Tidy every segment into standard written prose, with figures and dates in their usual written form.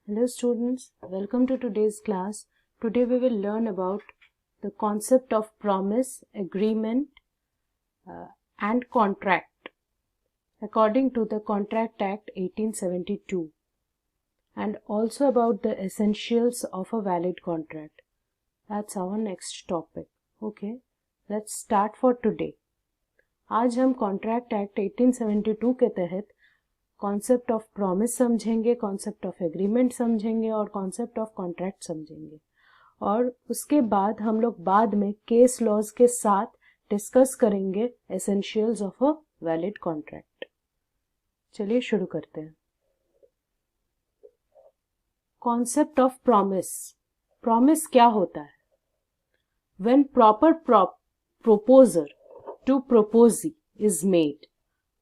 Hello students, welcome to today's class. Today we will learn about the concept of promise, agreement and contract according to the Contract Act 1872 and also about the essentials of a valid contract. That's our next topic. Okay, let's start for today. आज हम Contract Act 1872 के तहत concept of promise समझेंगे, concept of agreement समझेंगे और concept of contract समझेंगे और उसके बाद हम लोग बाद में केस लॉज के साथ डिस्कस करेंगे essentials of a valid contract. चलिए शुरू करते हैं। Concept of promise. प्रॉमिस क्या होता है? When proper proposer to proposee is made,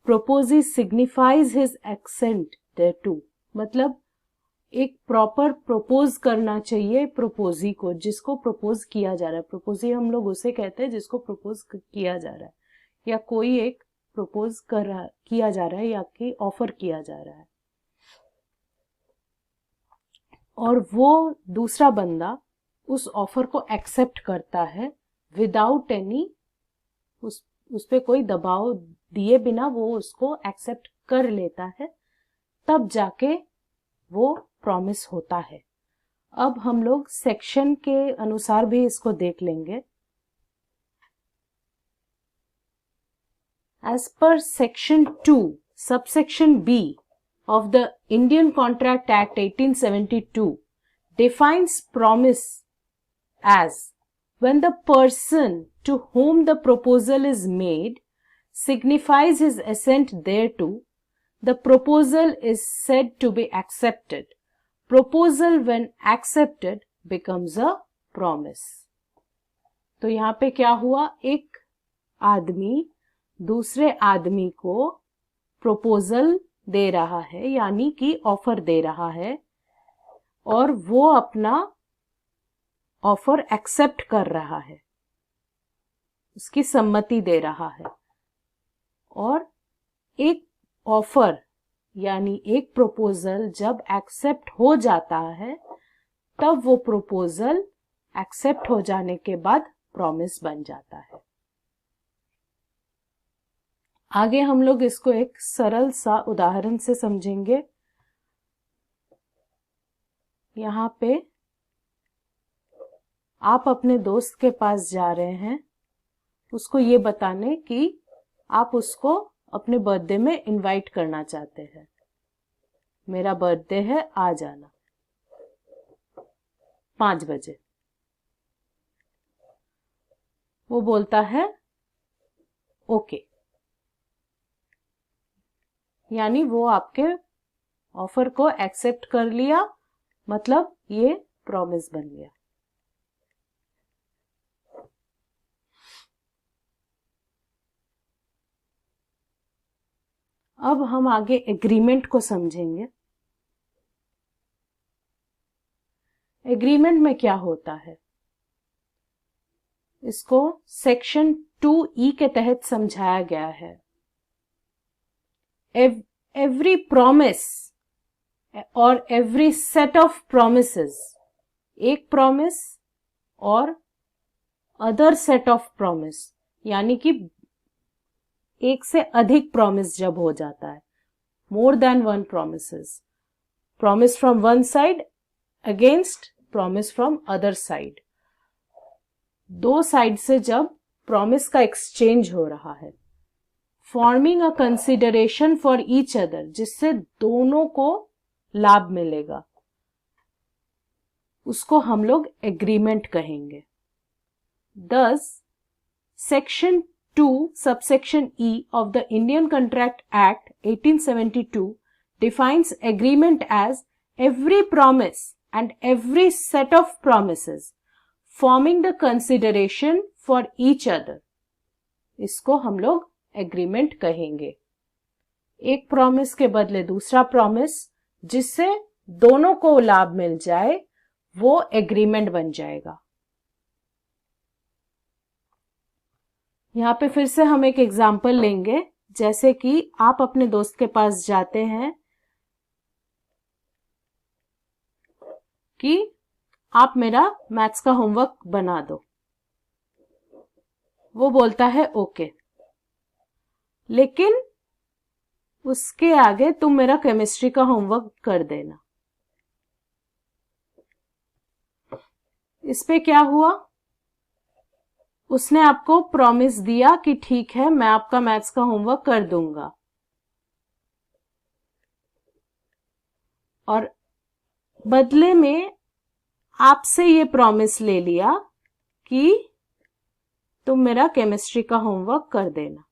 proposee signifies his assent thereto. मतलब एक प्रॉपर प्रपोज करना चाहिए प्रोपोजी को, जिसको प्रपोज किया जा रहा है। प्रोपोजी हम लोग उसे कहते हैं जिसको प्रपोज किया जा रहा है या कोई एक प्रपोज किया जा रहा है या कि ऑफर किया जा रहा है और वो दूसरा बंदा उस ऑफर को एक्सेप्ट करता है विदाउट एनी, उस पे कोई दबाव दिए बिना वो उसको एक्सेप्ट कर लेता है, तब जाके वो प्रॉमिस होता है। अब हम लोग सेक्शन के अनुसार भी इसको देख लेंगे। As per section 2 subsection B of the Indian Contract Act 1872 defines promise as when the person to whom the proposal is made signifies his assent thereto, the proposal is said to be accepted. Proposal when accepted becomes a promise. तो यहाँ पे क्या हुआ? एक आदमी दूसरे आदमी को proposal दे रहा है, यानी कि ऑफर दे रहा है और वो अपना ऑफर एक्सेप्ट कर रहा है, उसकी सम्मति दे रहा है। और एक ऑफर यानी एक प्रपोजल जब एक्सेप्ट हो जाता है तब वो प्रपोजल एक्सेप्ट हो जाने के बाद प्रॉमिस बन जाता है। आगे हम लोग इसको एक सरल सा उदाहरण से समझेंगे। यहाँ पे आप अपने दोस्त के पास जा रहे हैं उसको ये बताने कि आप उसको अपने बर्थडे में इनवाइट करना चाहते हैं। मेरा बर्थडे है, आ जाना 5 बजे। वो बोलता है ओके, यानी वो आपके ऑफर को एक्सेप्ट कर लिया, मतलब ये प्रॉमिस बन गया। अब हम आगे एग्रीमेंट को समझेंगे। एग्रीमेंट में क्या होता है इसको सेक्शन 2E के तहत समझाया गया है। Every promise or every set of promises, एक promise और other set of promise, यानी कि एक से अधिक promise जब हो जाता है, more than one promises, promise from one side against promise from other side, दो साइड से जब promise का exchange हो रहा है, forming a consideration for each other, जिससे दोनों को लाभ मिलेगा, उसको हम लोग एग्रीमेंट कहेंगे। Thus, section 2 subsection E of the Indian Contract Act 1872 defines agreement as every promise and every set of promises forming the consideration for each other. इसको हम लोग एग्रीमेंट कहेंगे। एक प्रॉमिस के बदले दूसरा प्रॉमिस, जिससे दोनों को लाभ मिल जाए, वो एग्रीमेंट बन जाएगा। यहाँ पे फिर से हम एक एग्जाम्पल लेंगे, जैसे कि आप अपने दोस्त के पास जाते हैं कि आप मेरा मैथ्स का होमवर्क बना दो। वो बोलता है ओके, लेकिन उसके आगे तुम मेरा केमिस्ट्री का होमवर्क कर देना। इस पे क्या हुआ, उसने आपको प्रॉमिस दिया कि ठीक है मैं आपका मैथ्स का होमवर्क कर दूंगा, और बदले में आपसे ये प्रॉमिस ले लिया कि तुम मेरा केमिस्ट्री का होमवर्क कर देना।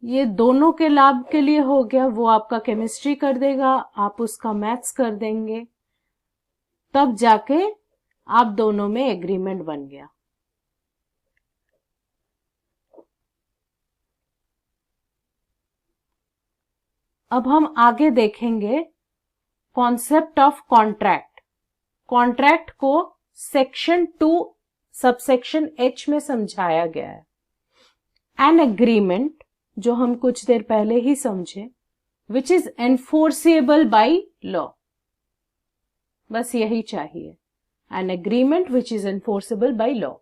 ये दोनों के लाभ के लिए हो गया, वो आपका केमिस्ट्री कर देगा, आप उसका मैथ्स कर देंगे, तब जाके आप दोनों में एग्रीमेंट बन गया। अब हम आगे देखेंगे कॉन्सेप्ट ऑफ कॉन्ट्रैक्ट। कॉन्ट्रैक्ट को सेक्शन 2 सबसेक्शन H में समझाया गया है। एन एग्रीमेंट, जो हम कुछ देर पहले ही समझे, which is enforceable by law. बस यही चाहिए, an agreement which is enforceable by law.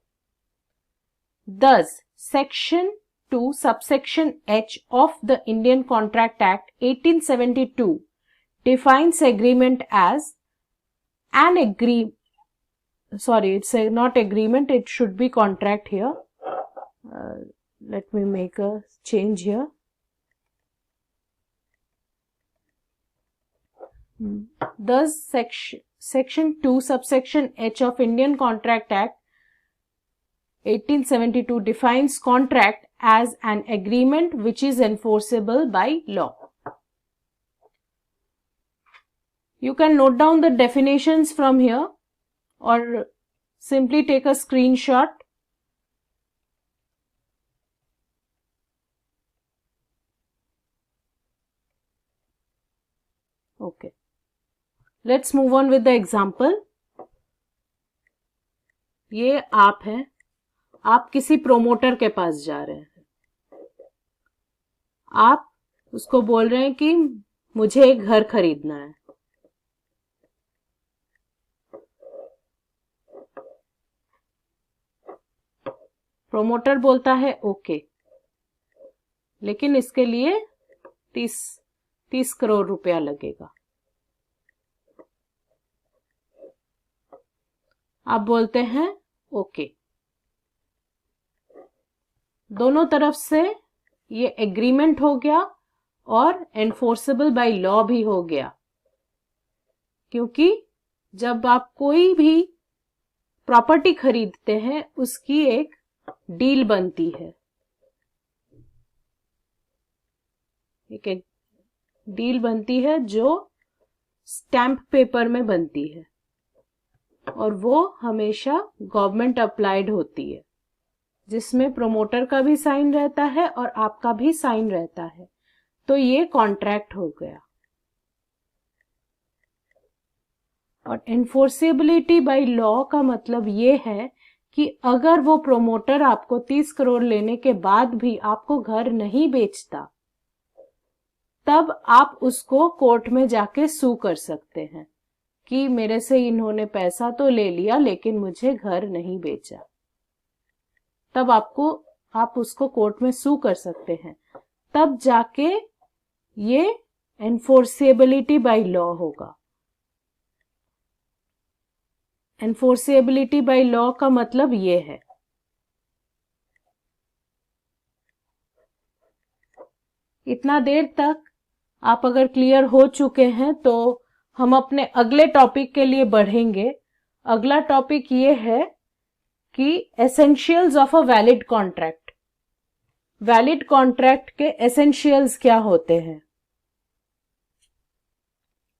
Thus, Section 2, subsection H of the Indian Contract Act 1872 defines agreement as an it's not agreement, it should be contract here. Let me make a change here. Thus, Section 2, subsection H of Indian Contract Act 1872 defines contract as an agreement which is enforceable by law. You can note down the definitions from here or simply take a screenshot. Okay. Let's move on with the example. ये आप हैं, आप किसी promoter के पास जा रहे हैं, आप उसको बोल रहे हैं कि मुझे एक घर खरीदना है। प्रोमोटर बोलता है ओके, लेकिन इसके लिए 30 करोड़ रुपया लगेगा। आप बोलते हैं ओके, दोनों तरफ से ये एग्रीमेंट हो गया और एनफोर्सेबल बाय लॉ भी हो गया, क्योंकि जब आप कोई भी प्रॉपर्टी खरीदते हैं उसकी एक डील बनती है, एक डील बनती है जो स्टैंप पेपर में बनती है और वो हमेशा गवर्नमेंट अप्लाइड होती है, जिसमें प्रोमोटर का भी साइन रहता है और आपका भी साइन रहता है। तो ये कॉन्ट्रैक्ट हो गया। और एनफोर्सेबिलिटी बाय लॉ का मतलब ये है कि अगर वो प्रोमोटर आपको 30 करोड़ लेने के बाद भी आपको घर नहीं बेचता, तब आप उसको कोर्ट में जाके सू कर सकते हैं कि मेरे से इन्होंने पैसा तो ले लिया लेकिन मुझे घर नहीं बेचा। तब आप उसको कोर्ट में सू कर सकते हैं, तब जाके ये एनफोर्सेबिलिटी बाय लॉ होगा। एनफोर्सेबिलिटी बाय लॉ का मतलब ये है। इतना देर तक आप अगर क्लियर हो चुके हैं तो हम अपने अगले टॉपिक के लिए बढ़ेंगे। अगला टॉपिक ये है कि essentials of a valid contract. Valid contract के एसेंशियल्स क्या होते हैं,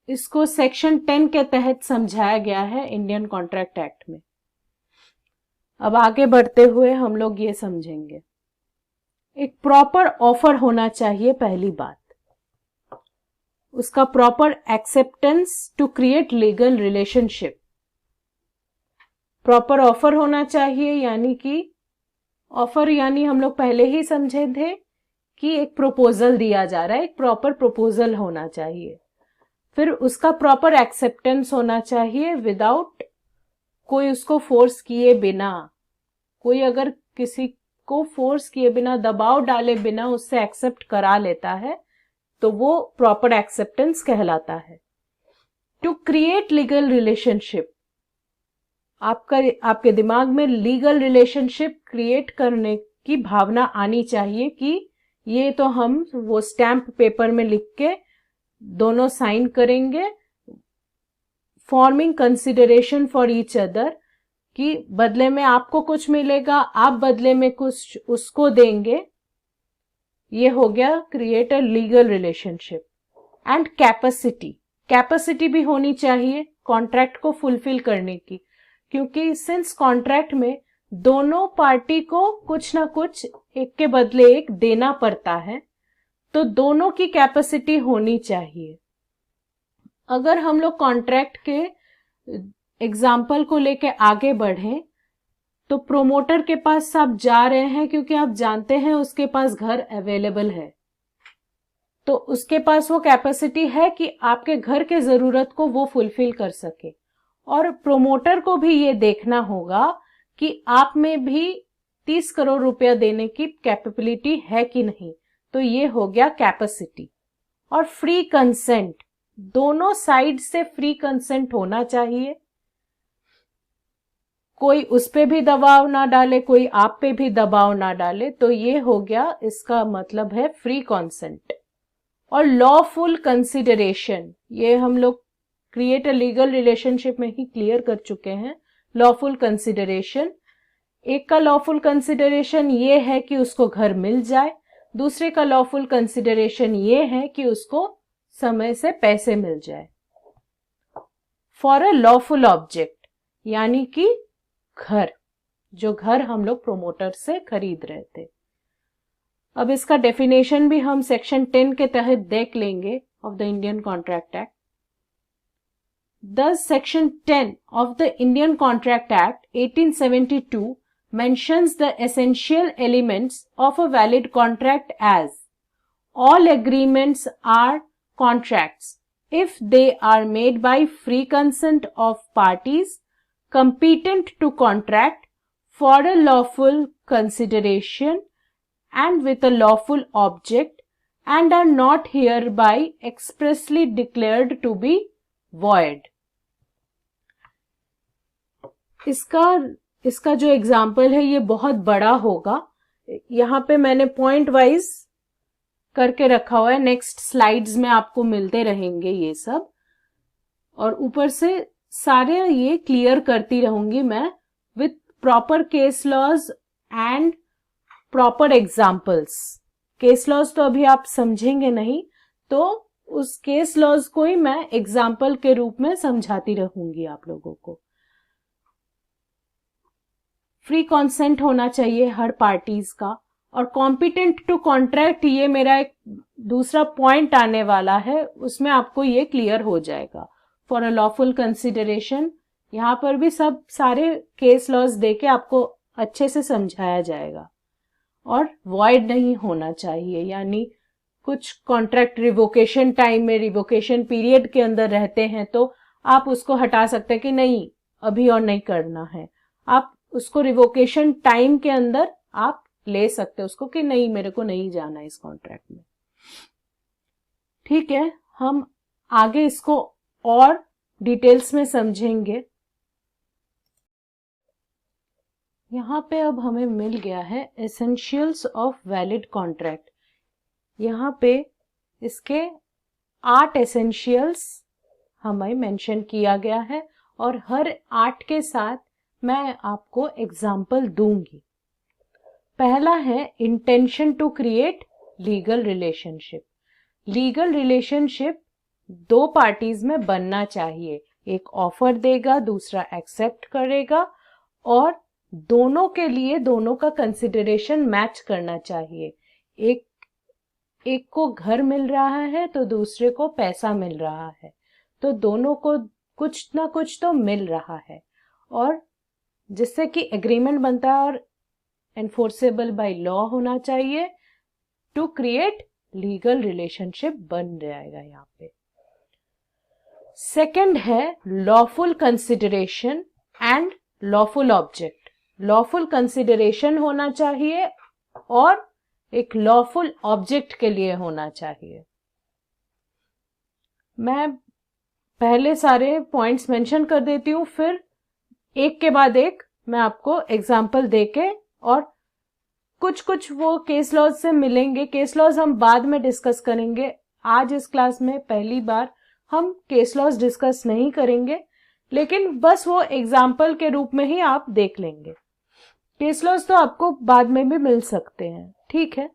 इसको सेक्शन 10 के तहत समझाया गया है इंडियन कॉन्ट्रैक्ट एक्ट में। अब आगे बढ़ते हुए हम लोग ये समझेंगे, एक प्रॉपर ऑफर होना चाहिए, पहली बात, उसका proper acceptance to create legal relationship, proper offer होना चाहिए, यानी कि ऑफर यानी हम लोग पहले ही समझे थे कि एक प्रपोजल दिया जा रहा है, एक प्रॉपर प्रपोजल होना चाहिए। फिर उसका प्रॉपर एक्सेप्टेंस होना चाहिए विदाउट कोई उसको फोर्स किए बिना। कोई अगर किसी को फोर्स किए बिना, दबाव डाले बिना उससे एक्सेप्ट करा लेता है तो वो प्रॉपर एक्सेप्टेंस कहलाता है। टू क्रिएट लीगल रिलेशनशिप, आपके दिमाग में लीगल रिलेशनशिप क्रिएट करने की भावना आनी चाहिए कि ये तो हम वो स्टैम्प पेपर में लिख के दोनों साइन करेंगे, forming consideration for each other, कि बदले में आपको कुछ मिलेगा, आप बदले में कुछ उसको देंगे। ये हो गया create a legal relationship. And capacity भी होनी चाहिए कॉन्ट्रैक्ट को फुलफिल करने की, क्योंकि सिंस कॉन्ट्रैक्ट में दोनों पार्टी को कुछ ना कुछ एक के बदले एक देना पड़ता है, तो दोनों की कैपेसिटी होनी चाहिए। अगर हम लोग कॉन्ट्रैक्ट के एग्जाम्पल को लेके आगे बढ़ें तो प्रोमोटर के पास आप जा रहे हैं क्योंकि आप जानते हैं उसके पास घर अवेलेबल है, तो उसके पास वो कैपेसिटी है कि आपके घर के जरूरत को वो फुलफिल कर सके। और प्रोमोटर को भी ये देखना होगा कि आप में भी 30 करोड़ रुपया देने की कैपेबिलिटी है कि नहीं, तो ये हो गया कैपेसिटी। और फ्री कंसेंट, दोनों साइड से फ्री कंसेंट होना चाहिए, कोई उस पे भी दबाव ना डाले, कोई आप पे भी दबाव ना डाले, तो ये हो गया, इसका मतलब है फ्री कंसेंट। और लॉफुल कंसिडरेशन, ये हम लोग क्रिएट अ लीगल रिलेशनशिप में ही क्लियर कर चुके हैं। लॉफुल कंसिडरेशन, एक का लॉफुल कंसिडरेशन ये है कि उसको घर मिल जाए, दूसरे का लॉफुल कंसिडरेशन ये है कि उसको समय से पैसे मिल जाए। फॉर अ लॉफुल ऑब्जेक्ट, यानी कि घर, जो घर हम लोग प्रोमोटर से खरीद रहे थे। अब इसका डेफिनेशन भी हम सेक्शन 10 के तहत देख लेंगे of the Indian contract act. Thus, Section 10 of the Indian Contract Act 1872 mentions the essential elements of a valid contract as: all agreements are contracts if they are made by free consent of parties competent to contract for a lawful consideration and with a lawful object, and are not hereby expressly declared to be void. इसका जो example है ये बहुत बड़ा होगा, यहाँ पे मैंने पॉइंट वाइज करके रखा हुआ है, नेक्स्ट स्लाइड्स में आपको मिलते रहेंगे ये सब, और ऊपर से सारे ये क्लियर करती रहूंगी मैं with proper case laws and proper examples. Case laws तो अभी आप समझेंगे नहीं, तो उस केस लॉज को ही मैं एग्जाम्पल के रूप में समझाती रहूंगी आप लोगों को। फ्री कॉन्सेंट होना चाहिए हर पार्टीज का, और कॉम्पिटेंट टू कॉन्ट्रैक्ट, ये मेरा एक दूसरा पॉइंट आने वाला है, उसमें आपको ये क्लियर हो जाएगा। फॉर अ लॉफुल कंसिडरेशन, यहाँ पर भी सब सारे केस लॉज देके आपको अच्छे से समझाया जाएगा। और वॉइड नहीं होना चाहिए, यानी कुछ कॉन्ट्रैक्ट रिवोकेशन टाइम में, रिवोकेशन पीरियड के अंदर रहते हैं, तो आप उसको हटा सकते हैं कि नहीं अभी और नहीं करना है, आप उसको रिवोकेशन टाइम के अंदर आप ले सकते हो उसको कि नहीं मेरे को नहीं जाना इस कॉन्ट्रैक्ट में। ठीक है, हम आगे इसको और डिटेल्स में समझेंगे। यहाँ पे अब हमें मिल गया है एसेंशियल्स ऑफ वैलिड कॉन्ट्रैक्ट। यहाँ पे इसके 8 एसेंशियल्स हमें मेंशन किया गया है, और हर 8 के साथ मैं आपको एग्जाम्पल दूंगी। पहला है intention to create legal relationship. Legal relationship 2 parties में बनना चाहिए, एक ऑफर देगा, दूसरा एक्सेप्ट करेगा, और दोनों के लिए दोनों का कंसिडरेशन मैच करना चाहिए। एक को घर मिल रहा है तो दूसरे को पैसा मिल रहा है, तो दोनों को कुछ ना कुछ तो मिल रहा है। और जिससे कि एग्रीमेंट बनता है और एनफोर्सेबल बाय लॉ होना चाहिए टू क्रिएट लीगल रिलेशनशिप बन जाएगा यहाँ पे। सेकंड है lawful consideration and lawful object. Lawful consideration होना चाहिए और एक लॉफुल ऑब्जेक्ट के लिए होना चाहिए। मैं पहले सारे पॉइंट्स मेंशन कर देती हूँ, फिर एक के बाद एक मैं आपको एग्जाम्पल देके और कुछ वो केस लॉज से मिलेंगे। केस लॉज हम बाद में डिस्कस करेंगे। आज इस क्लास में पहली बार हम केस लॉज डिस्कस नहीं करेंगे, लेकिन बस वो एग्जाम्पल के रूप में ही आप देख लेंगे। केस लॉज तो आपको बाद में भी मिल सकते हैं, ठीक है।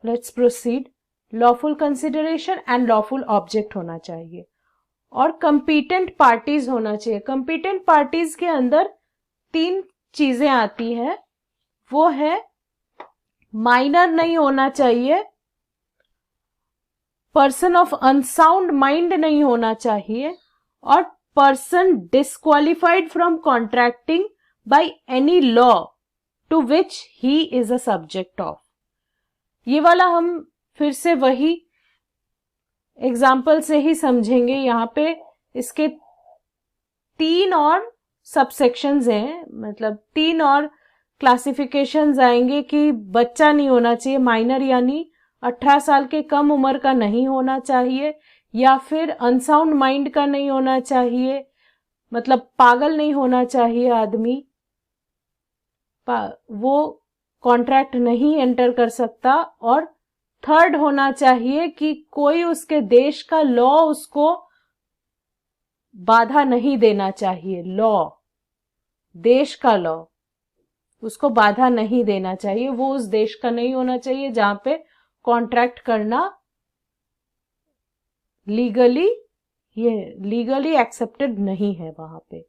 Let's proceed. Lawful consideration and lawful object होना चाहिए और कंपीटेंट पार्टीज होना चाहिए। कंपीटेंट पार्टीज के अंदर 3 चीजें आती हैं, वो है माइनर नहीं होना चाहिए, पर्सन ऑफ अनसाउंड माइंड नहीं होना चाहिए और person disqualified from contracting by any law to which he is a subject of. ये वाला हम फिर से वही एग्जाम्पल से ही समझेंगे। यहाँ पे इसके 3 और सबसेक्शंस हैं, मतलब 3 और क्लासिफिकेशंस आएंगे कि बच्चा नहीं होना चाहिए, माइनर यानी 18 साल के कम उम्र का नहीं होना चाहिए, या फिर अनसाउंड माइंड का नहीं होना चाहिए, मतलब पागल नहीं होना चाहिए आदमी, वो कॉन्ट्रैक्ट नहीं एंटर कर सकता, और थर्ड होना चाहिए कि कोई उसके देश का लॉ उसको बाधा नहीं देना चाहिए। लॉ, देश का लॉ उसको बाधा नहीं देना चाहिए, वो उस देश का नहीं होना चाहिए जहां पे कॉन्ट्रैक्ट करना लीगली एक्सेप्टेड नहीं है वहां पे।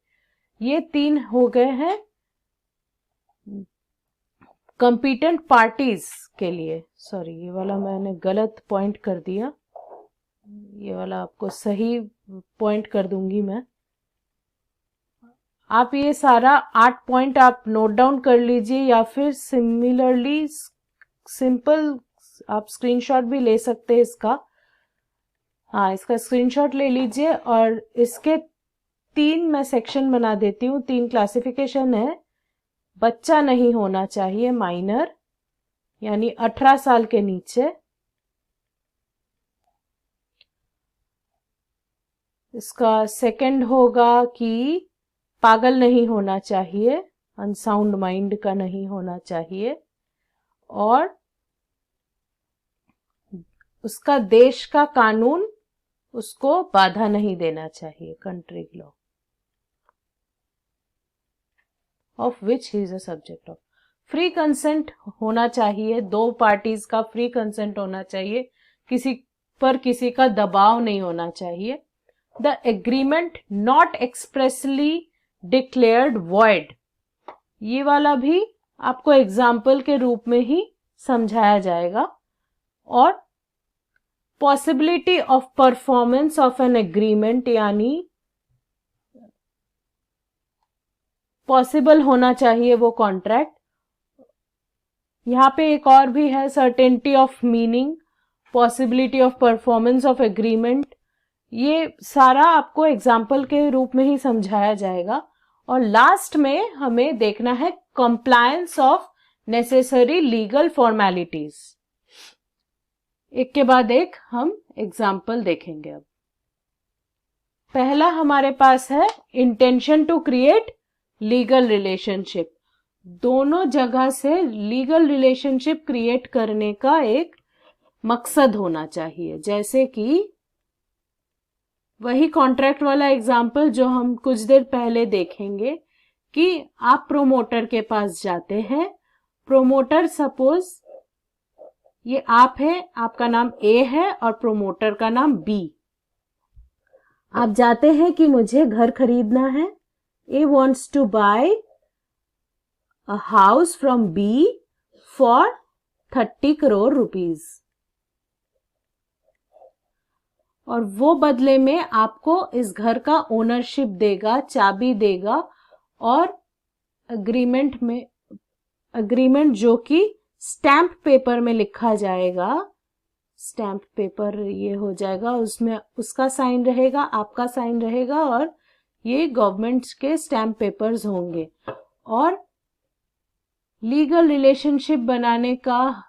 ये 3 हो गए हैं कंपीटेंट पार्टीज के लिए। सॉरी, ये वाला मैंने गलत पॉइंट कर दिया, ये वाला आपको सही पॉइंट कर दूंगी मैं। आप ये सारा 8 पॉइंट आप नोट डाउन कर लीजिए, या फिर सिमिलरली सिंपल आप स्क्रीनशॉट भी ले सकते हैं इसका। हाँ, इसका स्क्रीनशॉट ले लीजिए और इसके 3 मैं सेक्शन बना देती हूँ। 3 क्लासिफिकेशन है। बच्चा नहीं होना चाहिए, माइनर यानी 18 साल के नीचे। इसका सेकंड होगा कि पागल नहीं होना चाहिए, अनसाउंड माइंड का नहीं होना चाहिए, और उसका देश का कानून उसको बाधा नहीं देना चाहिए, country law of which he is a subject of. Free consent होना चाहिए, 2 पार्टीज का फ्री कंसेंट होना चाहिए, किसी पर किसी का दबाव नहीं होना चाहिए। The agreement not expressly declared void, ये वाला भी आपको एग्जाम्पल के रूप में ही समझाया जाएगा। और possibility of performance of an agreement, यानी पॉसिबल होना चाहिए वो कॉन्ट्रैक्ट। यहाँ पे एक और भी है, certainty of meaning, possibility of performance of agreement. ये सारा आपको एग्जाम्पल के रूप में ही समझाया जाएगा। और लास्ट में हमें देखना है compliance of necessary legal formalities. एक के बाद एक हम एग्जाम्पल देखेंगे। अब पहला हमारे पास है intention to create legal relationship. दोनों जगह से लीगल रिलेशनशिप क्रिएट करने का एक मकसद होना चाहिए। जैसे कि वही कॉन्ट्रैक्ट वाला एग्जाम्पल जो हम कुछ देर पहले देखेंगे कि आप प्रोमोटर के पास जाते हैं। प्रोमोटर, सपोज ये आप है, आपका नाम ए है और प्रोमोटर का नाम बी। आप जाते हैं कि मुझे घर खरीदना है। A wants to buy a house from B for 30 crore rupees, और वो बदले में आपको इस घर का ओनरशिप देगा, चाबी देगा, और अग्रीमेंट जो कि स्टैम्प पेपर में लिखा जाएगा, स्टैम्प पेपर ये हो जाएगा, उसमें उसका साइन रहेगा, आपका साइन रहेगा और ये गवर्नमेंट के स्टैम्प पेपर्स होंगे। और लीगल रिलेशनशिप बनाने का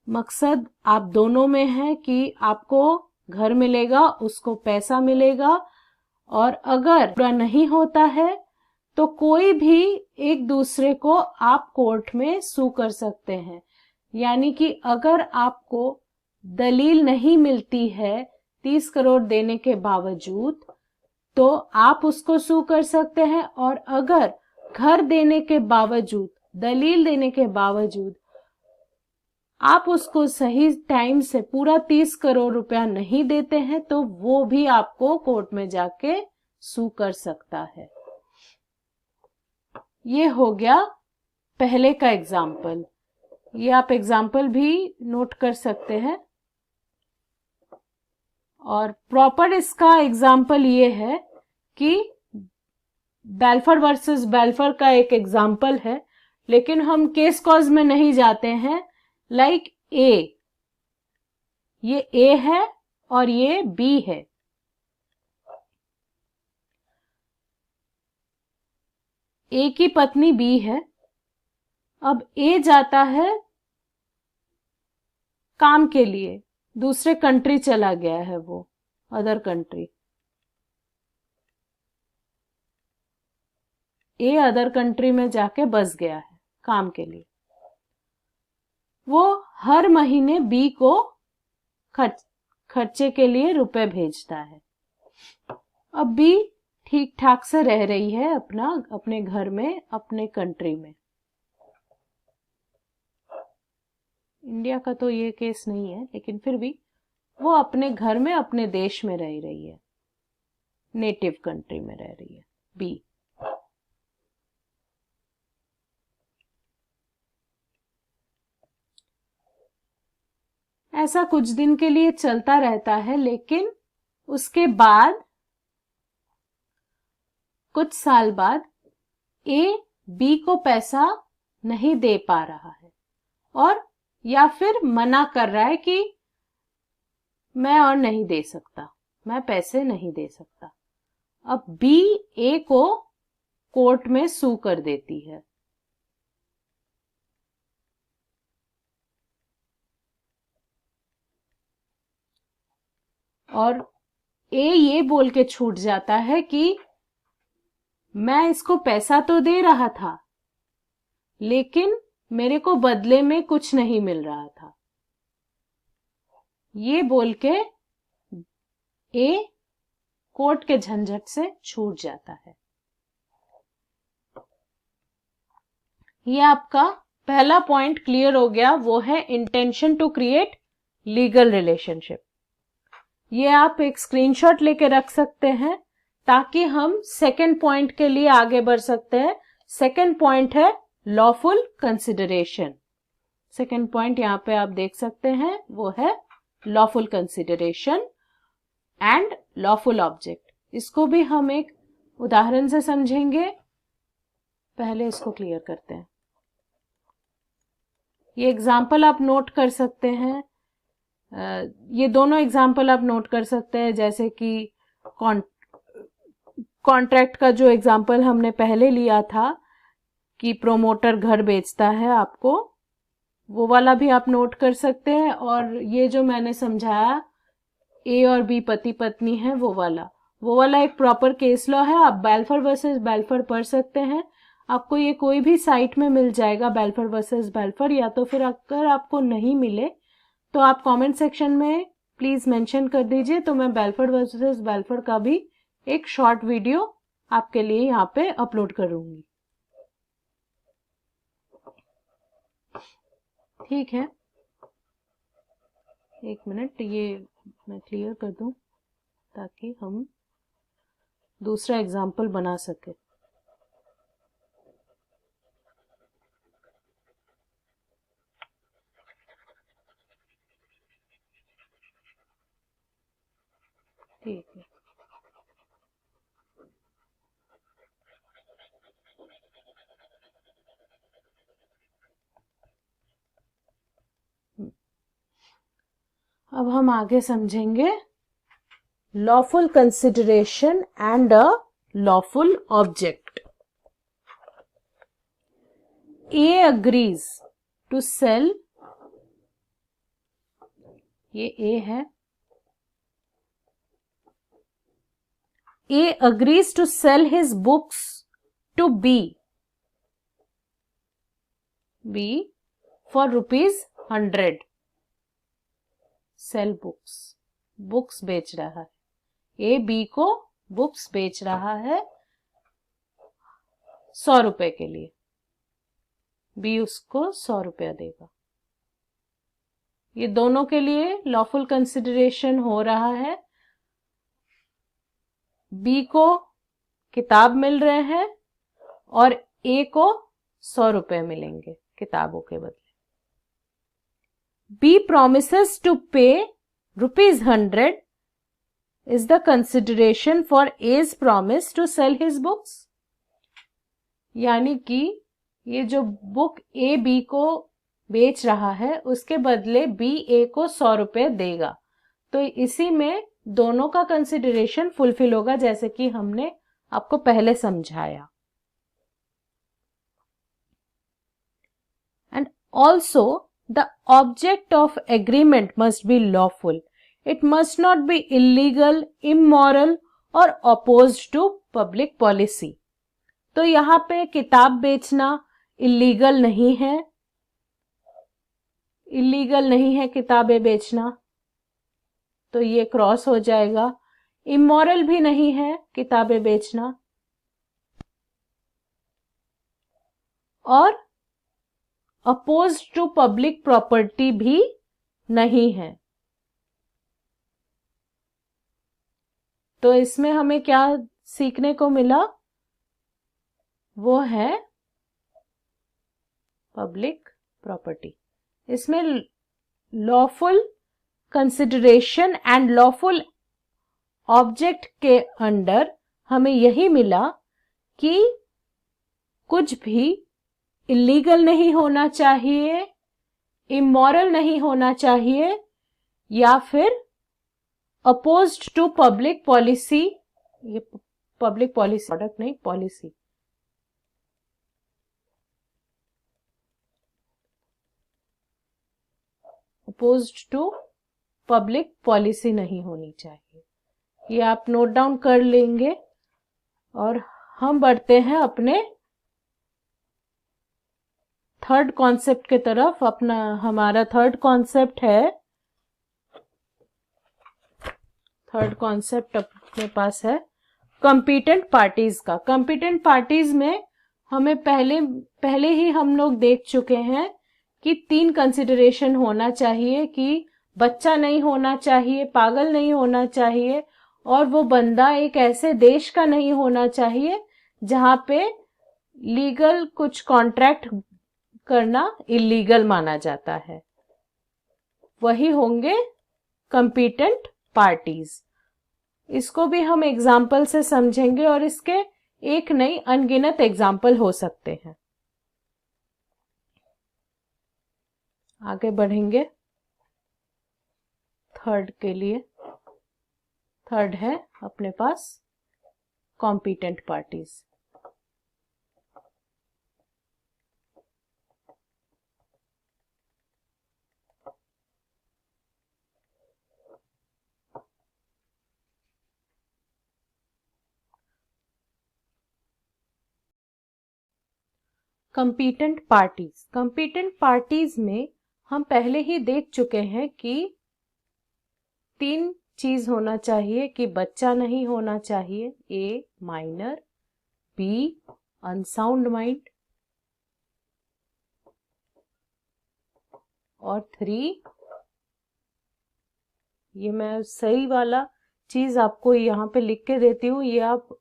मकसद आप दोनों में है कि आपको घर मिलेगा, उसको पैसा मिलेगा, और अगर पूरा नहीं होता है तो कोई भी एक दूसरे को आप कोर्ट में सू कर सकते हैं। यानी कि अगर आपको दलील नहीं मिलती है 30 करोड़ देने के बावजूद तो आप उसको सू कर सकते हैं, और अगर घर देने के बावजूद, दलील देने के बावजूद आप उसको सही टाइम से पूरा 30 करोड़ रुपया नहीं देते हैं तो वो भी आपको कोर्ट में जाके सू कर सकता है। ये हो गया पहले का एग्जाम्पल। ये आप एग्जाम्पल भी नोट कर सकते हैं। और प्रॉपर इसका एग्जाम्पल ये है कि बेल्फर वर्सेस बेल्फर का एक एग्जाम्पल है, लेकिन हम केस कॉज में नहीं जाते हैं। लाइक ये ए है और ये बी है। ए की पत्नी बी है। अब ए जाता है काम के लिए, दूसरे कंट्री चला गया है, वो अदर कंट्री। ए अदर कंट्री में जाके बस गया है काम के लिए। वो हर महीने बी को खर्चे के लिए रुपए भेजता है। अब बी ठीक ठाक से रह रही है अपने घर में, अपने कंट्री में। इंडिया का तो ये केस नहीं है, लेकिन फिर भी वो अपने घर में, अपने देश में रह रही है, नेटिव कंट्री में रह रही है बी। ऐसा कुछ दिन के लिए चलता रहता है, लेकिन उसके बाद कुछ साल बाद ए बी को पैसा नहीं दे पा रहा है, और या फिर मना कर रहा है कि मैं और नहीं दे सकता, मैं पैसे नहीं दे सकता। अब बी ए को कोर्ट में सू कर देती है। और ए ये बोल के छूट जाता है कि मैं इसको पैसा तो दे रहा था, लेकिन मेरे को बदले में कुछ नहीं मिल रहा था। ये बोल के ए कोर्ट के झंझट से छूट जाता है। ये आपका पहला पॉइंट क्लियर हो गया, वो है intention to create legal relationship. ये आप एक स्क्रीनशॉट लेके रख सकते हैं ताकि हम सेकंड पॉइंट के लिए आगे बढ़ सकते हैं। सेकंड पॉइंट है लॉफुल कंसिडरेशन। सेकंड पॉइंट यहां पे आप देख सकते हैं, वो है lawful consideration and lawful object. इसको भी हम एक उदाहरण से समझेंगे। पहले इसको क्लियर करते हैं। ये एग्जाम्पल आप नोट कर सकते हैं। ये दोनों एग्जाम्पल आप नोट कर सकते हैं, जैसे कि कॉन्ट्रैक्ट का जो एग्जाम्पल हमने पहले लिया था कि प्रोमोटर घर बेचता है आपको, वो वाला भी आप नोट कर सकते हैं। और ये जो मैंने समझाया ए और बी पति पत्नी है, वो वाला एक प्रॉपर केस लॉ है। आप बेल्फर वर्सेस बेल्फर पढ़ सकते हैं। आपको ये कोई भी साइट में मिल जाएगा, बेल्फर वर्सेस बेल्फर। या तो फिर अगर आपको नहीं मिले तो आप कमेंट सेक्शन में प्लीज मेंशन कर दीजिए, तो मैं बेल्फर वर्सेस बेल्फर का भी एक शॉर्ट वीडियो आपके लिए यहाँ पे अपलोड करूंगी। ठीक है, एक मिनट, ये मैं क्लियर कर दूं ताकि हम दूसरा एग्जाम्पल बना सके। ठीक है, अब हम आगे समझेंगे lawful consideration and a lawful object. A agrees to sell, ये ए है, A agrees to sell his books to B for ₹100. Sell books. Books बेच रहा है. A B को books बेच रहा है 100 रुपए के लिए. B उसको 100 रुपया देगा. ये दोनों के लिए लॉफुल कंसिडरेशन हो रहा है. बी को किताब मिल रहे हैं और ए को 100 रुपए मिलेंगे किताबों के बदले. B promises to pay ₹100 is the consideration for A's promise to sell his books. यानी कि ये जो बुक ए बी को बेच रहा है उसके बदले बी ए को 100 रुपए देगा. तो इसी में दोनों का कंसिडरेशन फुलफिल होगा, जैसे कि हमने आपको पहले समझाया. And also the object of agreement must be lawful. It must not be illegal, immoral और अपोज्ड टू पब्लिक पॉलिसी. तो यहाँ पे किताब बेचना इलीगल नहीं है, इलीगल नहीं है किताबें बेचना, तो ये क्रॉस हो जाएगा. इमोरल भी नहीं है किताबें बेचना, और अपोज्ड टू पब्लिक प्रॉपर्टी भी नहीं है. तो इसमें हमें क्या सीखने को मिला, वो है पब्लिक प्रॉपर्टी. इसमें lawful consideration and lawful object के अंडर हमें यही मिला कि कुछ भी इलीगल नहीं होना चाहिए, इमोरल नहीं होना चाहिए, या फिर अपोज्ड टू पब्लिक पॉलिसी. ये पब्लिक पॉलिसी प्रोडक्ट नहीं, policy. Opposed to public policy नहीं होनी चाहिए. ये आप नोट डाउन कर लेंगे. और हम बढ़ते हैं अपने थर्ड कॉन्सेप्ट के तरफ. हमारा थर्ड कॉन्सेप्ट अपने पास है कॉम्पिटेंट पार्टीज का. कॉम्पिटेंट पार्टीज में हमें पहले ही हम लोग देख चुके हैं कि 3 कंसिडरेशन होना चाहिए, कि बच्चा नहीं होना चाहिए, पागल नहीं होना चाहिए, और वो बंदा एक ऐसे देश का नहीं होना चाहिए जहां पे लीगल कुछ कॉन्ट्रैक्ट करना इलीगल माना जाता है. वही होंगे कॉम्पिटेंट पार्टीज. इसको भी हम एग्जाम्पल से समझेंगे, और इसके एक नहीं अनगिनत एग्जाम्पल हो सकते हैं. आगे बढ़ेंगे. थर्ड के लिए, थर्ड है अपने पास competent parties. Competent parties. Competent parties में हम पहले ही देख चुके हैं कि 3 चीज होना चाहिए, कि बच्चा नहीं होना चाहिए, A minor, B unsound mind, और 3, ये मैं सही वाला चीज आपको यहाँ पे लिख के देती हूँ, ये आप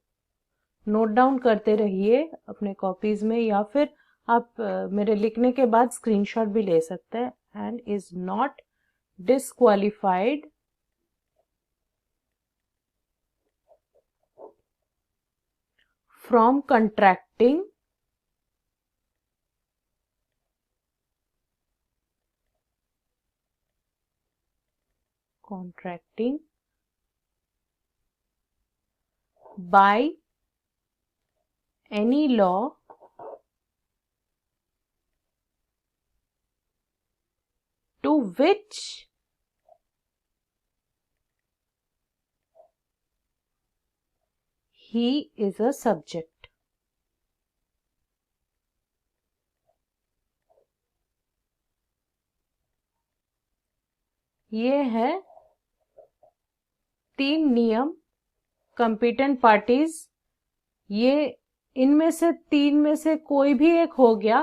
नोट डाउन करते रहिए अपने कॉपीज में, या फिर आप मेरे लिखने के बाद स्क्रीनशॉट भी ले सकते हैं. And is not disqualified from contracting contracting by any law to which he is a subject. ये है 3 नियम कंपीटेंट पार्टीज। ये इनमें से 3 में से कोई भी एक हो गया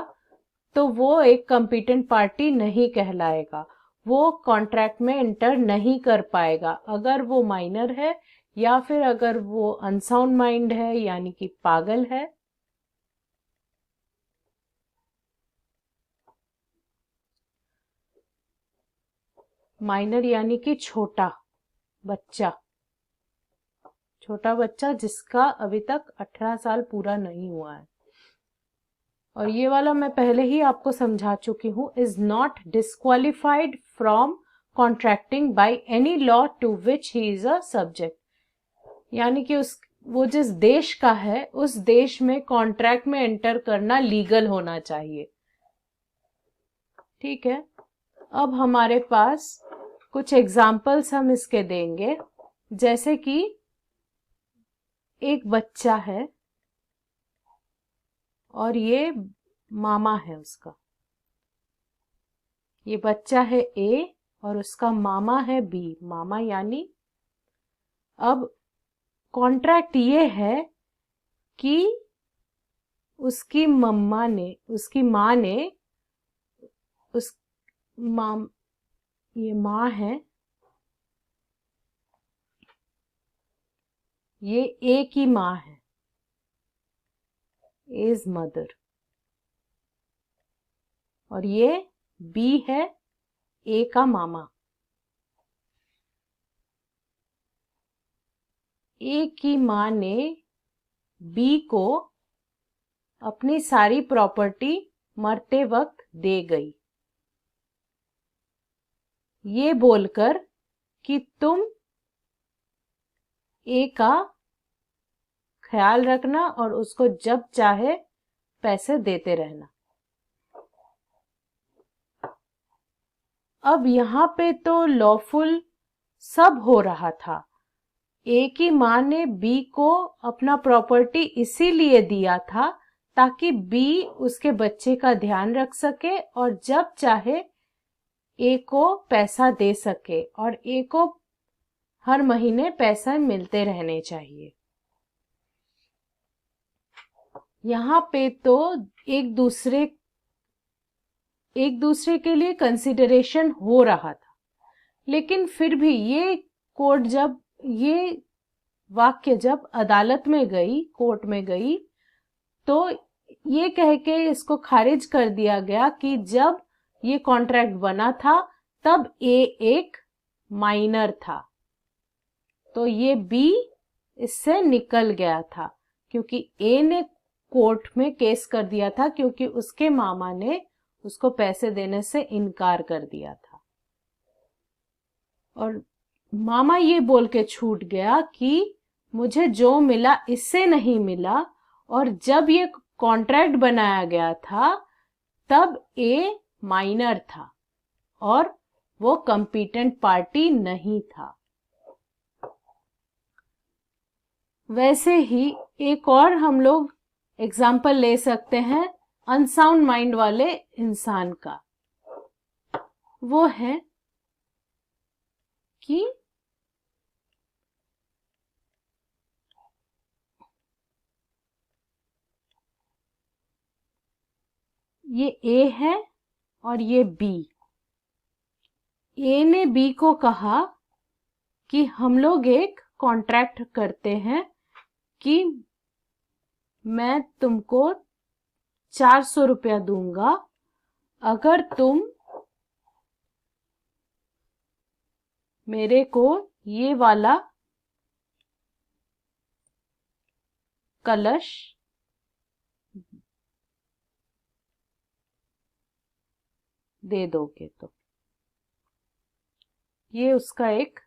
तो वो एक कंपीटेंट पार्टी नहीं कहलाएगा, वो कॉन्ट्रैक्ट में एंटर नहीं कर पाएगा अगर वो माइनर है या फिर अगर वो अनसाउंड माइंड है यानी कि पागल है। माइनर यानी कि छोटा बच्चा, छोटा बच्चा जिसका अभी तक 18 साल पूरा नहीं हुआ है। और ये वाला मैं पहले ही आपको समझा चुकी हूं, is not disqualified from contracting by any law to which he is a subject. यानी कि वो जिस देश का है उस देश में कॉन्ट्रैक्ट में एंटर करना लीगल होना चाहिए। ठीक है, अब हमारे पास कुछ एग्जाम्पल्स हम इसके देंगे। जैसे कि एक बच्चा है और ये मामा है उसका। ये बच्चा है ए और उसका मामा है बी। मामा यानी अब कॉन्ट्रैक्ट ये है कि उसकी माँ ने ये माँ है, ये ए की माँ है, इज मदर। और ये बी है, ए का मामा। ए की माँ ने बी को अपनी सारी प्रॉपर्टी मरते वक्त दे गई, ये बोलकर कि तुम ए का ख्याल रखना और उसको जब चाहे पैसे देते रहना। अब यहाँ पे तो लॉफुल सब हो रहा था। ए की माँ ने बी को अपना प्रॉपर्टी इसीलिए दिया था ताकि बी उसके बच्चे का ध्यान रख सके और जब चाहे ए को पैसा दे सके और ए को हर महीने पैसा मिलते रहने चाहिए। यहाँ पे तो एक दूसरे के लिए कंसिडरेशन हो रहा था, लेकिन फिर भी ये वाक्य जब अदालत में गई, कोर्ट में गई, तो ये कह के इसको खारिज कर दिया गया कि जब ये कॉन्ट्रैक्ट बना था तब ए एक माइनर था, तो ये बी इससे निकल गया था क्योंकि ए ने कोर्ट में केस कर दिया था क्योंकि उसके मामा ने उसको पैसे देने से इनकार कर दिया था। और मामा ये बोल के छूट गया कि मुझे जो मिला इससे नहीं मिला, और जब ये कॉन्ट्रैक्ट बनाया गया था तब ए माइनर था और वो कंपीटेंट पार्टी नहीं था। वैसे ही एक और हम लोग एग्जाम्पल ले सकते हैं अनसाउंड माइंड वाले इंसान का। वो है कि ये ए है और ये बी। ए ने बी को कहा कि हम लोग एक कॉन्ट्रैक्ट करते हैं कि मैं तुमको 400 रुपया दूंगा अगर तुम मेरे को ये वाला कलश दे दोगे। तो ये उसका एक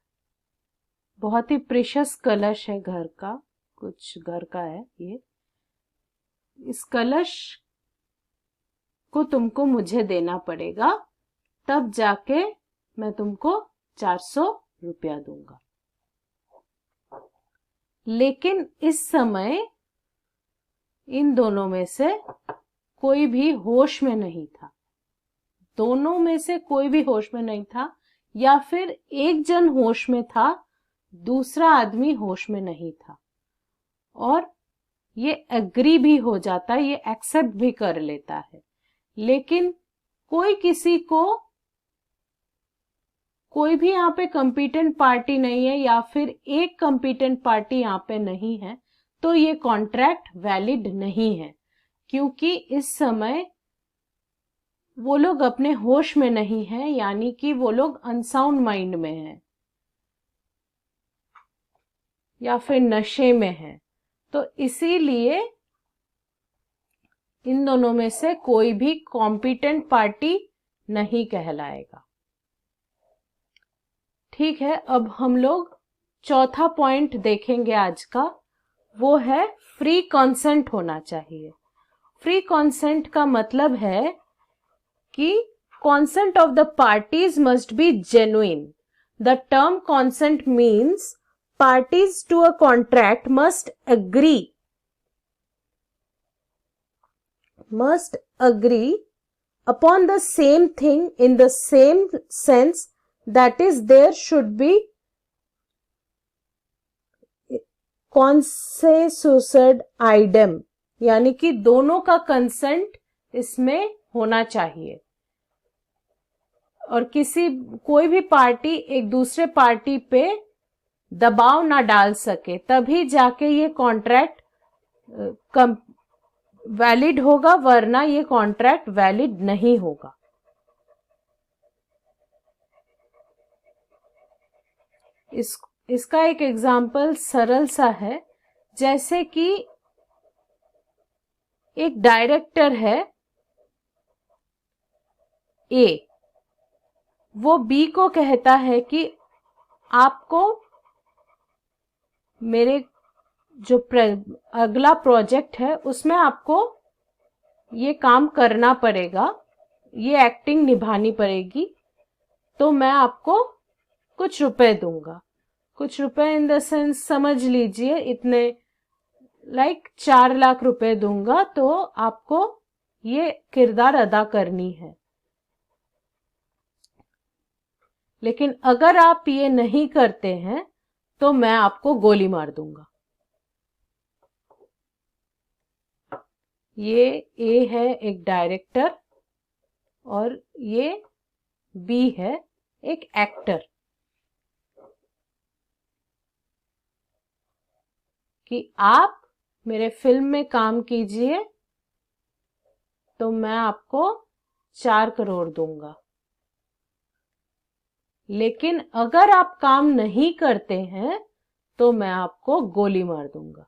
बहुत ही प्रेशियस कलश है घर का, कुछ घर का है ये। इस कलश को तुमको मुझे देना पड़ेगा, तब जाके मैं तुमको 400 रुपया दूंगा। लेकिन इस समय इन दोनों में से कोई भी होश में नहीं था। दोनों में से कोई भी होश में नहीं था, या फिर एक जन होश में था, दूसरा आदमी होश में नहीं था। और ये एग्री भी हो जाता है, ये एक्सेप्ट भी कर लेता है। लेकिन कोई किसी को, कोई भी यहाँ पे कॉम्पिटेंट पार्टी नहीं है, या फिर एक कॉम्पिटेंट पार्टी यहाँ पे नहीं है, तो ये कॉन्ट्रैक्ट वैलिड नहीं है, क्योंकि इस समय वो लोग अपने होश में नहीं हैं, यानी कि वो लोग अनसाउंड माइंड में हैं या फिर नशे में हैं। तो इसीलिए इन दोनों में से कोई भी कॉम्पिटेंट पार्टी नहीं कहलाएगा। ठीक है, अब हम लोग चौथा पॉइंट देखेंगे आज का, वो है फ्री कंसेंट होना चाहिए। फ्री कंसेंट का मतलब है कि consent of the parties must be genuine. The term consent means parties to a contract must agree upon the same thing in the same sense, that is, there should be consensus idem, यानी कि दोनों का consent इसमें होना चाहिए। और कोई भी पार्टी एक दूसरे पार्टी पे दबाव ना डाल सके, तभी जाके ये कॉन्ट्रैक्ट वैलिड होगा, वरना ये कॉन्ट्रैक्ट वैलिड नहीं होगा। इसका एक एग्जाम्पल सरल सा है, जैसे कि एक डायरेक्टर है ए, वो बी को कहता है कि आपको मेरे जो अगला प्रोजेक्ट है उसमें आपको ये काम करना पड़ेगा, ये एक्टिंग निभानी पड़ेगी, तो मैं आपको कुछ रुपए दूंगा। कुछ रुपए इन द सेंस समझ लीजिए इतने, लाइक 4 लाख रुपए दूंगा, तो आपको ये किरदार अदा करनी है। लेकिन अगर आप ये नहीं करते हैं तो मैं आपको गोली मार दूंगा। ये ए है एक डायरेक्टर और ये बी है एक एक्टर, कि आप मेरे फिल्म में काम कीजिए तो मैं आपको 4 करोड़ दूंगा। लेकिन अगर आप काम नहीं करते हैं तो मैं आपको गोली मार दूंगा।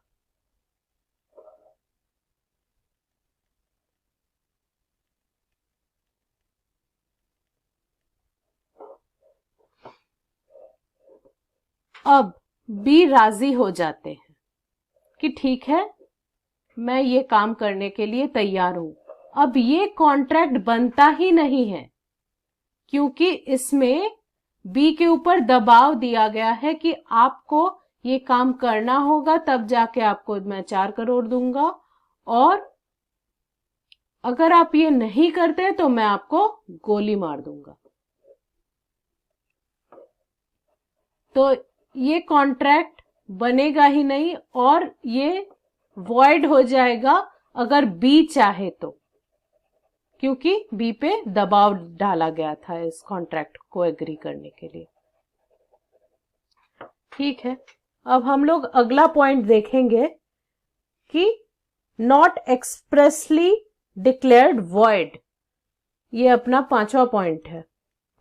अब बी राजी हो जाते हैं कि ठीक है, मैं ये काम करने के लिए तैयार हूं। अब ये कॉन्ट्रैक्ट बनता ही नहीं है, क्योंकि इसमें बी के ऊपर दबाव दिया गया है कि आपको ये काम करना होगा, तब जाके आपको मैं 4 करोड़ दूंगा, और अगर आप ये नहीं करते तो मैं आपको गोली मार दूंगा। तो ये कॉन्ट्रैक्ट बनेगा ही नहीं, और ये वॉइड हो जाएगा अगर बी चाहे तो, क्योंकि बी पे दबाव डाला गया था इस कॉन्ट्रैक्ट को एग्री करने के लिए। ठीक है, अब हम लोग अगला पॉइंट देखेंगे कि नॉट एक्सप्रेसली डिक्लेयर्ड वॉइड। ये अपना 5वां पॉइंट है,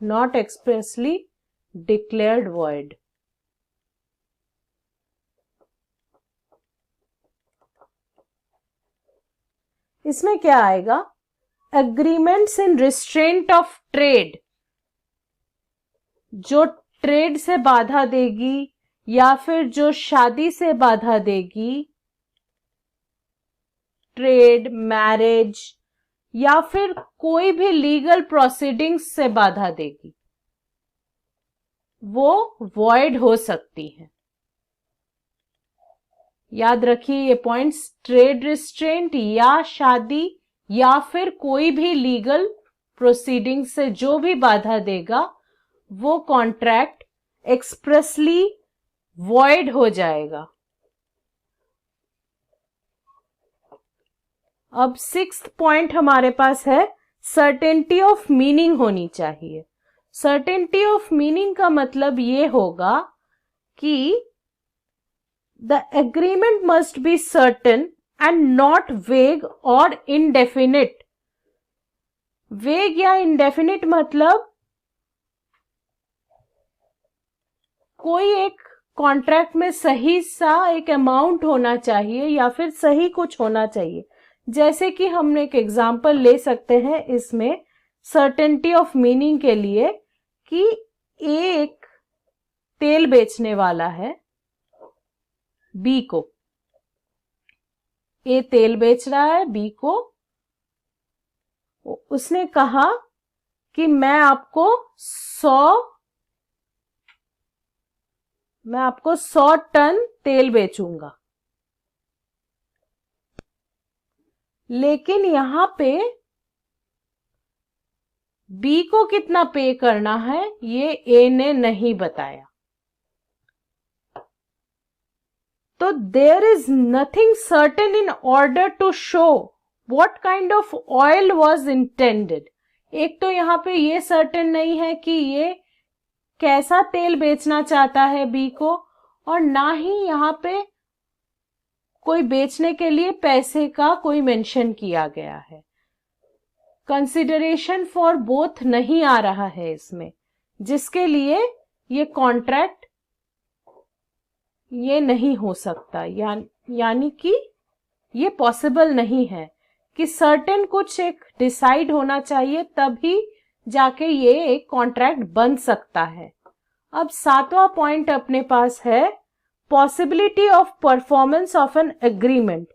नॉट एक्सप्रेसली डिक्लेयर्ड वॉइड। इसमें क्या आएगा? Agreements in restraint of trade, जो ट्रेड से बाधा देगी या फिर जो शादी से बाधा देगी, ट्रेड, मैरिज, या फिर कोई भी लीगल प्रोसीडिंग्स से बाधा देगी, वो वॉइड हो सकती है। याद रखिए ये पॉइंट्स, ट्रेड रिस्ट्रेंट या शादी या फिर कोई भी लीगल प्रोसीडिंग से जो भी बाधा देगा वो कॉन्ट्रैक्ट एक्सप्रेसली वॉइड हो जाएगा। अब 6th पॉइंट हमारे पास है, सर्टेनिटी ऑफ मीनिंग होनी चाहिए। सर्टेनिटी ऑफ मीनिंग का मतलब ये होगा कि the agreement must be certain and not वेग और इनडेफिनिट। वेग या इनडेफिनिट मतलब कोई एक कॉन्ट्रैक्ट में सही सा एक अमाउंट होना चाहिए या फिर सही कुछ होना चाहिए। जैसे कि हमने एक एग्जांपल ले सकते हैं इसमें सर्टेनिटी ऑफ मीनिंग के लिए कि एक तेल बेचने वाला है बी को, ए तेल बेच रहा है बी को, उसने कहा कि मैं आपको 100 टन तेल बेचूंगा। लेकिन यहां पे बी को कितना पे करना है ये ए ने नहीं बताया, तो there is nothing certain in order to show what kind of oil was intended. एक तो यहां पे ये सर्टेन नहीं है कि ये कैसा तेल बेचना चाहता है बी को, और ना ही यहां पे कोई बेचने के लिए पैसे का कोई मेंशन किया गया है। कंसिडरेशन फॉर बोथ नहीं आ रहा है इसमें, जिसके लिए ये कॉन्ट्रैक्ट ये नहीं हो सकता, यानी कि ये पॉसिबल नहीं है कि सर्टेन कुछ एक डिसाइड होना चाहिए तभी जाके ये एक कॉन्ट्रैक्ट बन सकता है। अब 7वां पॉइंट अपने पास है, possibility of performance of an agreement.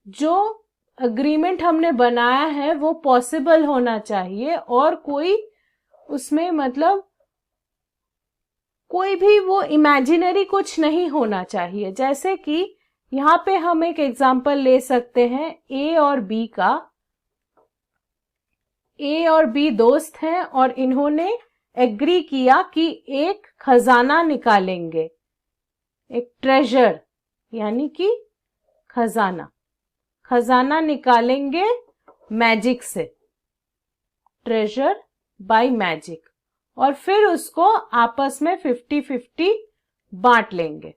जो एग्रीमेंट हमने बनाया है वो पॉसिबल होना चाहिए और कोई उसमें मतलब कोई भी वो इमेजिनरी कुछ नहीं होना चाहिए। जैसे कि यहां पे हम एक एग्जांपल ले सकते हैं ए और बी का। ए और बी दोस्त हैं और इन्होंने एग्री किया कि एक खजाना निकालेंगे, एक ट्रेजर यानी कि खजाना निकालेंगे मैजिक से, ट्रेजर बाय मैजिक, और फिर उसको आपस में 50-50 बांट लेंगे।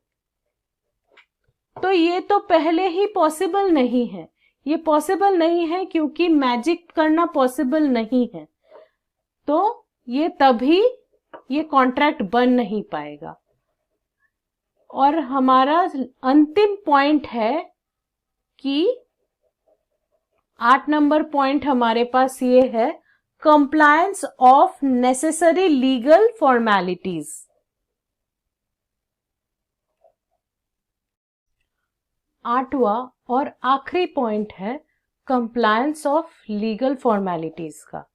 तो ये तो पहले ही पॉसिबल नहीं है, ये पॉसिबल नहीं है क्योंकि मैजिक करना पॉसिबल नहीं है, तो ये तभी ये कॉन्ट्रैक्ट बन नहीं पाएगा। और हमारा अंतिम पॉइंट है कि 8 नंबर पॉइंट हमारे पास ये है, compliance of necessary legal formalities. आठवां और आखिरी पॉइंट है कंप्लायंस ऑफ लीगल फॉर्मेलिटीज का।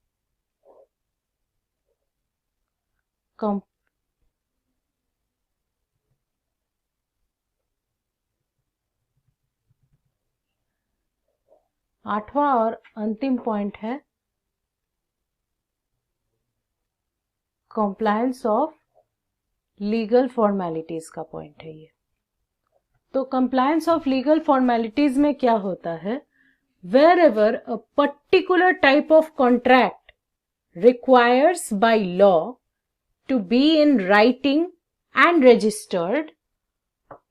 आठवां और अंतिम पॉइंट है कंप्लायंस ऑफ लीगल फॉर्मेलिटीज का पॉइंट है ये। तो कंप्लायंस ऑफ लीगल फॉर्मेलिटीज में क्या होता है, wherever a particular type of contract requires by law to be in writing and registered,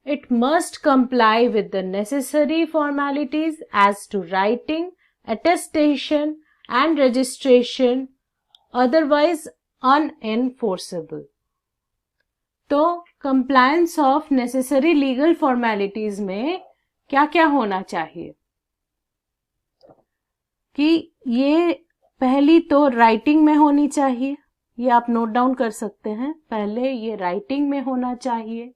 it must comply with the necessary formalities as to writing, attestation and registration, otherwise unenforceable. तो compliance of necessary legal formalities में क्या क्या होना चाहिए कि ये पहली तो राइटिंग में होनी चाहिए, ये आप नोट डाउन कर सकते हैं। पहले ये राइटिंग में होना चाहिए,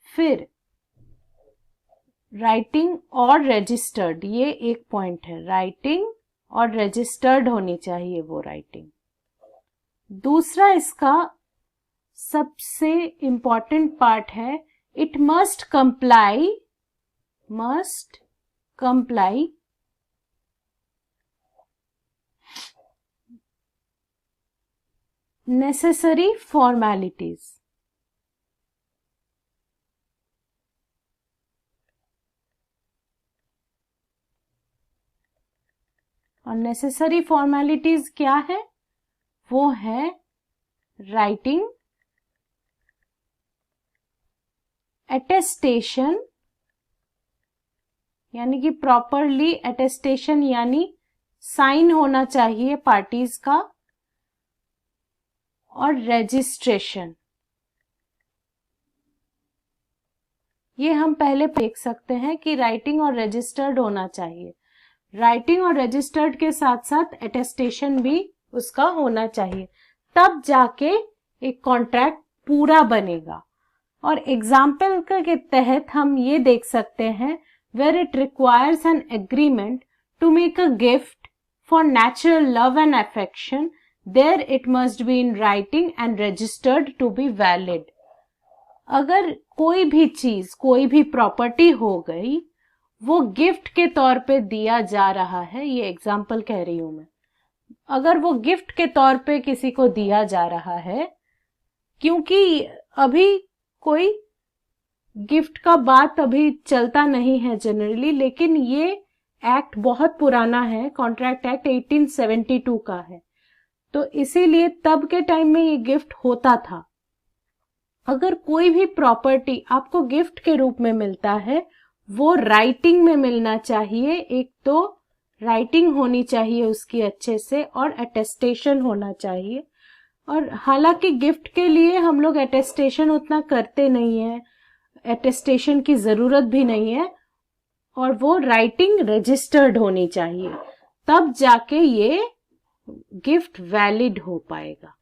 फिर राइटिंग और रजिस्टर्ड, ये एक पॉइंट है, राइटिंग और रजिस्टर्ड होनी चाहिए वो राइटिंग। दूसरा इसका सबसे इंपॉर्टेंट पार्ट है, it must comply necessary formalities. और नेसेसरी फॉर्मेलिटीज क्या है? वो है राइटिंग, अटेस्टेशन यानी कि प्रॉपरली अटेस्टेशन यानी साइन होना चाहिए पार्टीज का, और रजिस्ट्रेशन। ये हम पहले देख सकते हैं कि राइटिंग और रजिस्टर्ड होना चाहिए। राइटिंग और रजिस्टर्ड के साथ साथ अटेस्टेशन भी उसका होना चाहिए, तब जाके एक कॉन्ट्रैक्ट पूरा बनेगा। और एग्जाम्पल के तहत हम ये देख सकते हैं, where it requires an agreement to make a gift for natural love and affection, there it must be in writing and registered to be valid. अगर कोई भी चीज, कोई भी प्रॉपर्टी हो गई, वो गिफ्ट के तौर पे दिया जा रहा है, ये एग्जाम्पल कह रही हूं मैं, अगर वो गिफ्ट के तौर पे किसी को दिया जा रहा है, क्योंकि अभी कोई गिफ्ट का बात अभी चलता नहीं है जनरली, लेकिन ये एक्ट बहुत पुराना है, कॉन्ट्रैक्ट एक्ट 1872 का है, तो इसीलिए तब के टाइम में ये गिफ्ट होता था। अगर कोई भी प्रॉपर्टी आपको गिफ्ट के रूप में मिलता है, वो राइटिंग में मिलना चाहिए। एक तो राइटिंग होनी चाहिए उसकी अच्छे से, और अटेस्टेशन होना चाहिए। और हालांकि गिफ्ट के लिए हम लोग अटेस्टेशन उतना करते नहीं है, अटेस्टेशन की जरूरत भी नहीं है, और वो राइटिंग रजिस्टर्ड होनी चाहिए, तब जाके ये गिफ्ट वैलिड हो पाएगा।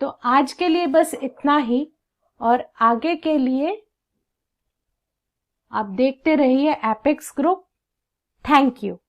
तो आज के लिए बस इतना ही, और आगे के लिए आप देखते रहिए एपेक्स ग्रुप। Thank you.